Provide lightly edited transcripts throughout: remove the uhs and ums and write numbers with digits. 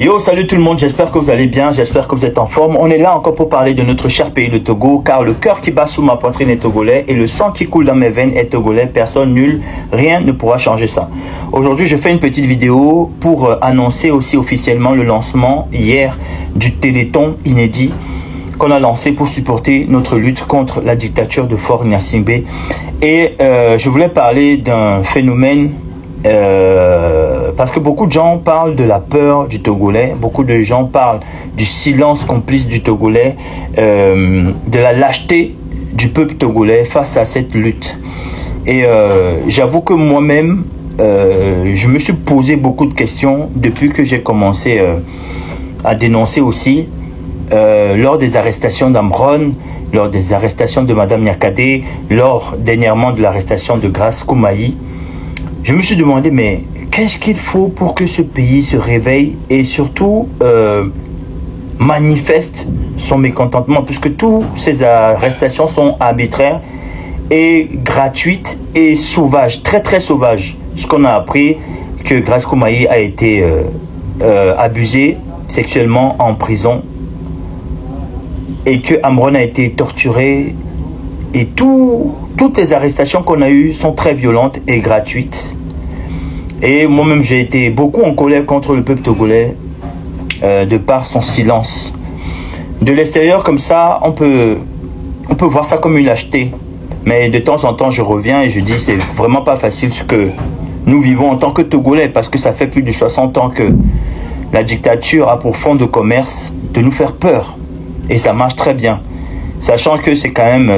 Yo, salut tout le monde, j'espère que vous allez bien, j'espère que vous êtes en forme. On est là encore pour parler de notre cher pays, le Togo, car le cœur qui bat sous ma poitrine est togolais et le sang qui coule dans mes veines est togolais. Personne, nul, rien ne pourra changer ça. Aujourd'hui, je fais une petite vidéo pour annoncer aussi officiellement le lancement hier du Téléthon inédit qu'on a lancé pour supporter notre lutte contre la dictature de Faure Gnassingbé. Et je voulais parler d'un phénomène parce que beaucoup de gens parlent de la peur du Togolais, beaucoup de gens parlent du silence complice du Togolais, de la lâcheté du peuple togolais face à cette lutte. Et j'avoue que moi-même, je me suis posé beaucoup de questions depuis que j'ai commencé à dénoncer aussi lors des arrestations d'Amron, lors des arrestations de Madame Nyakadé, lors dernièrement de l'arrestation de Grace Koumaï. Je me suis demandé, mais qu'est-ce qu'il faut pour que ce pays se réveille et surtout manifeste son mécontentement, puisque toutes ces arrestations sont arbitraires et gratuites et sauvages, très très sauvages. Ce qu'on a appris, que Grace Koumaï a été abusée sexuellement en prison et que Amron a été torturé. Et toutes les arrestations qu'on a eues sont très violentes et gratuites. Et moi-même, j'ai été beaucoup en colère contre le peuple togolais de par son silence. De l'extérieur, comme ça, on peut voir ça comme une lâcheté. Mais de temps en temps, je reviens et je dis c'est vraiment pas facile ce que nous vivons en tant que Togolais, parce que ça fait plus de 60 ans que la dictature a pour fond de commerce de nous faire peur. Et ça marche très bien. Sachant que c'est quand même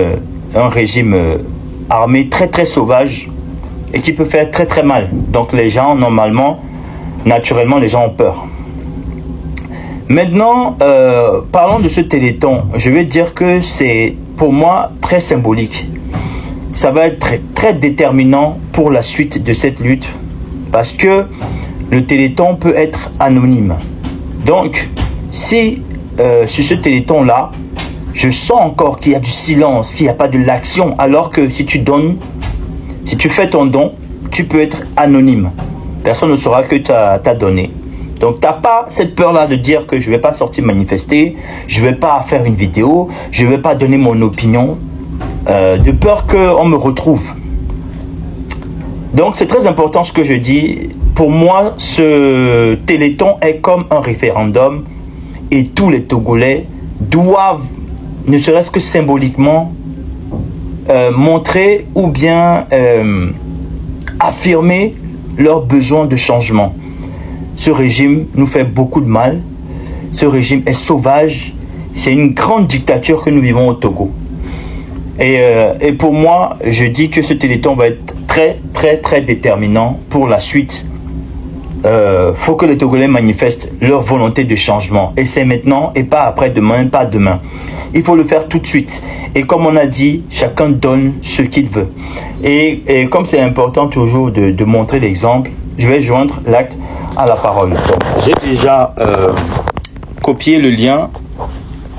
un régime armé très très sauvage et qui peut faire très très mal. Donc les gens, normalement, naturellement, les gens ont peur. Maintenant, parlons de ce Téléthon. Je vais dire que c'est pour moi très symbolique. Ça va être très, très déterminant pour la suite de cette lutte, parce que le Téléthon peut être anonyme. Donc, si sur ce Téléthon-là, je sens encore qu'il y a du silence, qu'il n'y a pas de l'action, alors que si tu donnes, si tu fais ton don, tu peux être anonyme. Personne ne saura que tu as donné. Donc, tu n'as pas cette peur-là de dire que je ne vais pas sortir manifester, je ne vais pas faire une vidéo, je ne vais pas donner mon opinion, de peur qu'on me retrouve. Donc, c'est très important ce que je dis. Pour moi, ce Téléthon est comme un référendum et tous les Togolais doivent, ne serait-ce que symboliquement, montrer ou bien affirmer leur besoin de changement. Ce régime nous fait beaucoup de mal. Ce régime est sauvage. C'est une grande dictature que nous vivons au Togo. Et pour moi, je dis que ce Téléthon va être très, très, très déterminant pour la suite. Faut que les Togolais manifestent leur volonté de changement. Et c'est maintenant et pas après-demain, pas demain. Il faut le faire tout de suite. Et comme on a dit, chacun donne ce qu'il veut. Et comme c'est important toujours de montrer l'exemple, je vais joindre l'acte à la parole. J'ai déjà copié le lien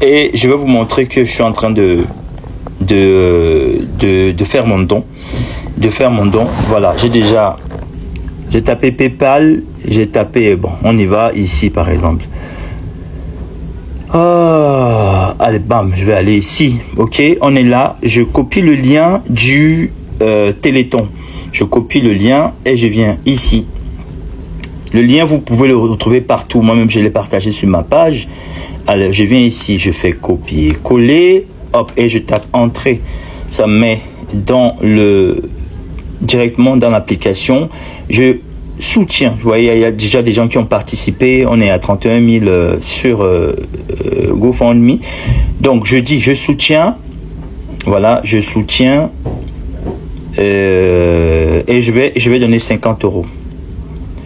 et je vais vous montrer que je suis en train de faire mon don. Voilà, j'ai tapé PayPal, j'ai tapé, bon, on y va ici par exemple. Allez, bam, je vais aller ici. Ok, on est là. Je copie le lien du Téléthon. Je copie le lien et je viens ici. Le lien, vous pouvez le retrouver partout. Moi-même, je l'ai partagé sur ma page. Alors, je viens ici, je fais copier, coller, hop, et je tape entrée. Ça me met directement dans l'application. Je soutiens. Vous voyez, il y a déjà des gens qui ont participé. On est à 31 000 sur GoFundMe. Donc, je dis, je soutiens. Voilà, je soutiens. Et je vais donner 50 €.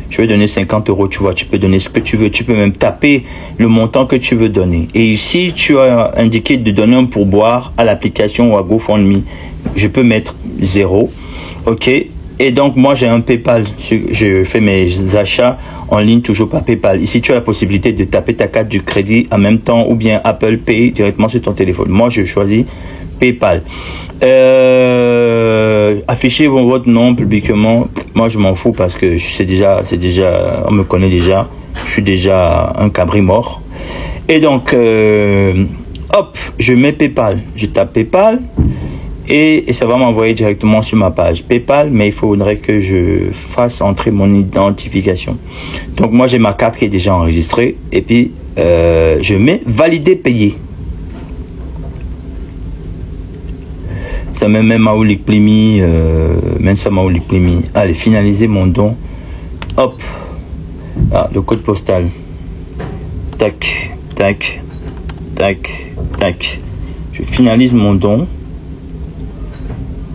Je vais donner 50 €, tu vois, tu peux donner ce que tu veux. Tu peux même taper le montant que tu veux donner. Et ici, tu as indiqué de donner un pourboire à l'application ou à GoFundMe. Je peux mettre 0. Ok. Et donc, moi, j'ai un PayPal. Je fais mes achats en ligne toujours par PayPal. Ici, tu as la possibilité de taper ta carte du crédit en même temps ou bien Apple Pay directement sur ton téléphone. Moi, je choisis PayPal. Affichez votre nom publiquement. Moi, je m'en fous parce que c'est déjà, on me connaît déjà. Je suis déjà un cabri mort. Et donc, hop, je mets PayPal. Je tape PayPal et ça va m'envoyer directement sur ma page PayPal, mais il faudrait que je fasse entrer mon identification. Donc moi, j'ai ma carte qui est déjà enregistrée et puis je mets valider, payer. Ça me met Maoulik Plimi, même ça Maoulik Plimi. Allez, finaliser mon don. Hop. Ah, le code postal. Tac, tac, tac, tac. Je finalise mon don.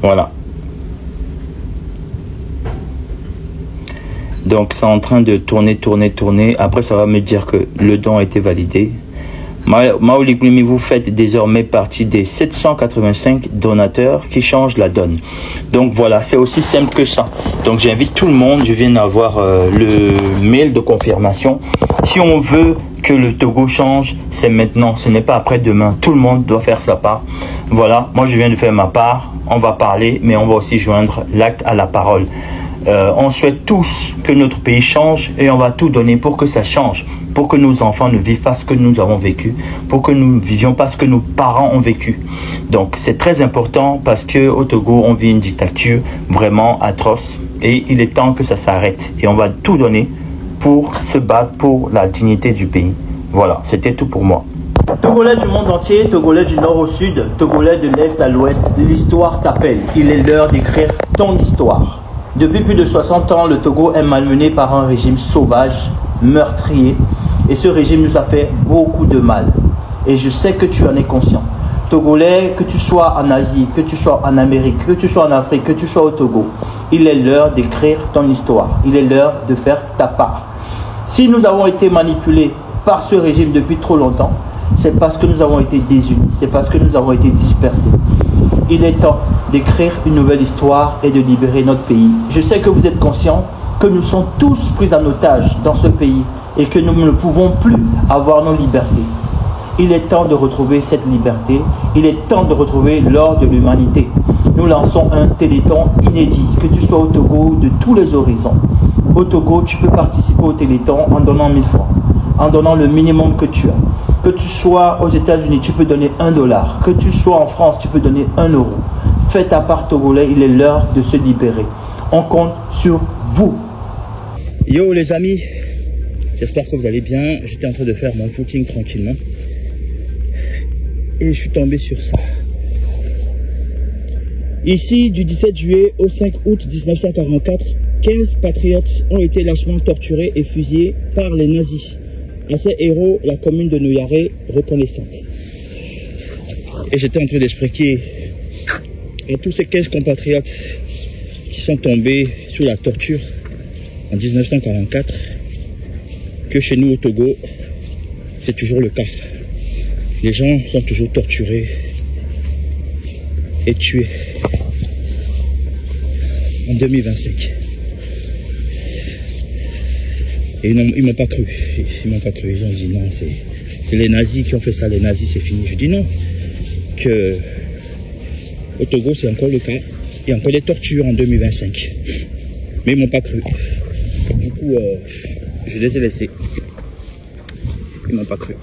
Voilà. Donc, c'est en train de tourner, tourner, tourner. Après, ça va me dire que le don a été validé. Maoulik Plimi, vous faites désormais partie des 785 donateurs qui changent la donne. Donc voilà, c'est aussi simple que ça. Donc j'invite tout le monde, je viens d'avoir le mail de confirmation. Si on veut que le Togo change, c'est maintenant, ce n'est pas après-demain. Tout le monde doit faire sa part. Voilà, moi je viens de faire ma part. On va parler, mais on va aussi joindre l'acte à la parole. On souhaite tous que notre pays change et on va tout donner pour que ça change, pour que nos enfants ne vivent pas ce que nous avons vécu, pour que nous ne vivions pas ce que nos parents ont vécu. Donc c'est très important parce que au Togo on vit une dictature vraiment atroce et il est temps que ça s'arrête et on va tout donner pour se battre pour la dignité du pays. Voilà, c'était tout pour moi. Togolais du monde entier, Togolais du nord au sud, Togolais de l'est à l'ouest, l'histoire t'appelle. Il est l'heure d'écrire ton histoire. Depuis plus de 60 ans, le Togo est malmené par un régime sauvage, meurtrier. Et ce régime nous a fait beaucoup de mal. Et je sais que tu en es conscient. Togolais, que tu sois en Asie, que tu sois en Amérique, que tu sois en Afrique, que tu sois au Togo, il est l'heure d'écrire ton histoire. Il est l'heure de faire ta part. Si nous avons été manipulés par ce régime depuis trop longtemps, c'est parce que nous avons été désunis, c'est parce que nous avons été dispersés. Il est temps d'écrire une nouvelle histoire et de libérer notre pays. Je sais que vous êtes conscients que nous sommes tous pris en otage dans ce pays et que nous ne pouvons plus avoir nos libertés. Il est temps de retrouver cette liberté. Il est temps de retrouver l'or de l'humanité. Nous lançons un téléthon inédit, que tu sois au Togo de tous les horizons. Au Togo, tu peux participer au téléthon en donnant 1000 francs, en donnant le minimum que tu as. Que tu sois aux États-Unis, tu peux donner $1. Que tu sois en France, tu peux donner 1 €. Fais ta part, Togolais, il est l'heure de se libérer. On compte sur vous. Yo les amis, j'espère que vous allez bien. J'étais en train de faire mon footing tranquillement. Et je suis tombé sur ça. Ici, du 17 juillet au 5 août 1944, 15 patriotes ont été lâchement torturés et fusillés par les nazis. À ces héros, la commune de Nouyaré reconnaissante. Et j'étais en train d'expliquer à tous ces 15 compatriotes qui sont tombés sous la torture en 1944 que chez nous au Togo, c'est toujours le cas. Les gens sont toujours torturés et tués en 2025. Et ils m'ont pas cru. Ils m'ont pas cru. Ils ont dit non, c'est les nazis qui ont fait ça. Les nazis, c'est fini. Je dis non. Que au Togo, c'est encore le cas. Il y a encore des tortures en 2025. Mais ils m'ont pas cru. Du coup, je les ai laissés. Ils m'ont pas cru.